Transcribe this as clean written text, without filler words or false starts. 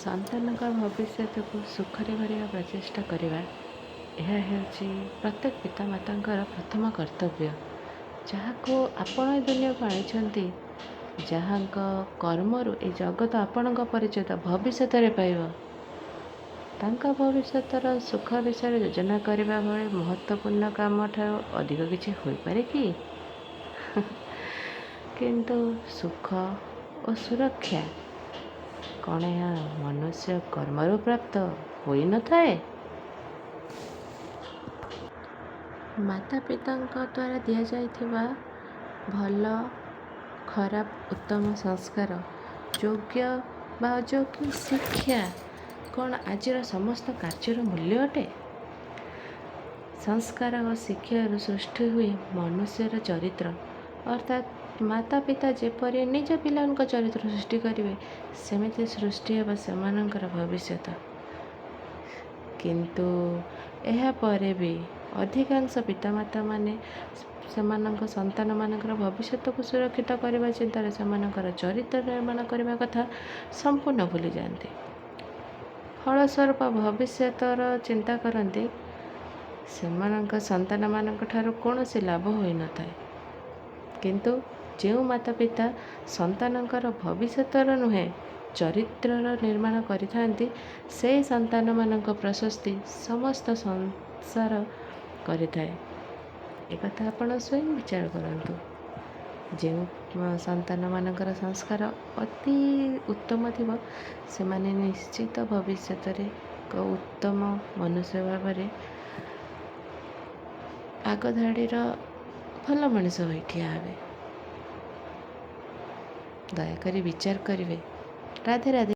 ସନ୍ତାନଙ୍କ ଭବିଷ୍ୟତକୁ ସୁଖରେ କରିବା ପ୍ରଚେଷ୍ଟା କରିବା, ଏହା ହେଉଛି ପ୍ରତ୍ୟେକ ପିତାମାତାଙ୍କର ପ୍ରଥମ କର୍ତ୍ତବ୍ୟ। ଯାହାକୁ ଆପଣ ଏ ଦୁନିଆକୁ ଆଣିଛନ୍ତି, ଯାହାଙ୍କ କର୍ମରୁ ଏ ଜଗତ ଆପଣଙ୍କ ପରିଚିତ ଭବିଷ୍ୟତରେ ପାଇବ, ତାଙ୍କ ଭବିଷ୍ୟତର ସୁଖ ବିଷୟରେ ଯୋଜନା କରିବା ଭଳି ମହତ୍ତ୍ୱପୂର୍ଣ୍ଣ କାମଠାରୁ ଅଧିକ କିଛି ହୋଇପାରେ କି? କିନ୍ତୁ ସୁଖ ଓ ସୁରକ୍ଷା କ'ଣ ଏହା ମନୁଷ୍ୟ କର୍ମରୁ ପ୍ରାପ୍ତ ହୋଇନଥାଏ? ମାତା ପିତାଙ୍କ ଦ୍ୱାରା ଦିଆଯାଇଥିବା ଭଲ, ଖରାପ, ଉତ୍ତମ ସଂସ୍କାର, ଯୋଗ୍ୟ ବା ଅଯୋଗ୍ୟ ଶିକ୍ଷା କ'ଣ ଆଜିର ସମସ୍ତ କାର୍ଯ୍ୟର ମୂଲ୍ୟ ଅଟେ? ସଂସ୍କାର ଓ ଶିକ୍ଷାରୁ ସୃଷ୍ଟି ହୁଏ ମନୁଷ୍ୟର ଚରିତ୍ର। ଅର୍ଥାତ୍ ମାତା ପିତା ଯେପରି ନିଜ ପିଲାଙ୍କ ଚରିତ୍ର ସୃଷ୍ଟି କରିବେ, ସେମିତି ସୃଷ୍ଟି ହେବ ସେମାନଙ୍କର ଭବିଷ୍ୟତ। କିନ୍ତୁ ଏହାପରେ ବି ଅଧିକାଂଶ ପିତାମାତାମାନେ ସେମାନଙ୍କ ସନ୍ତାନମାନଙ୍କର ଭବିଷ୍ୟତକୁ ସୁରକ୍ଷିତ କରିବା ଚିନ୍ତାରେ ସେମାନଙ୍କର ଚରିତ୍ର ନିର୍ମାଣ କରିବା କଥା ସମ୍ପୂର୍ଣ୍ଣ ଭୁଲିଯାଆନ୍ତି। ଫଳସ୍ୱରୂପ ଭବିଷ୍ୟତର ଚିନ୍ତା କରନ୍ତି, ସେମାନଙ୍କ ସନ୍ତାନମାନଙ୍କ ଠାରୁ କୌଣସି ଲାଭ ହୋଇନଥାଏ। କିନ୍ତୁ ଯେଉଁ ମାତା ପିତା ସନ୍ତାନଙ୍କର ଭବିଷ୍ୟତର ନୁହେଁ, ଚରିତ୍ରର ନିର୍ମାଣ କରିଥାନ୍ତି, ସେହି ସନ୍ତାନମାନଙ୍କ ପ୍ରଶସ୍ତି ସମସ୍ତ ସଂସାର କରିଥାଏ। ଏକଥା ଆପଣ ସ୍ୱୟଂ ବିଚାର କରନ୍ତୁ। ଯେଉଁ ସନ୍ତାନମାନଙ୍କର ସଂସ୍କାର ଅତି ଉତ୍ତମ ଥିବ, ସେମାନେ ନିଶ୍ଚିତ ଭବିଷ୍ୟତରେ ଏକ ଉତ୍ତମ ମନୁଷ୍ୟ ଭାବରେ ଆଗ ଧାଡ଼ିର ଭଲ ମଣିଷ ହୋଇ ଠିଆ ହେବେ। ଦୟାକରି ବିଚାର କରିବେ। ରାଧେ ରାଧେ।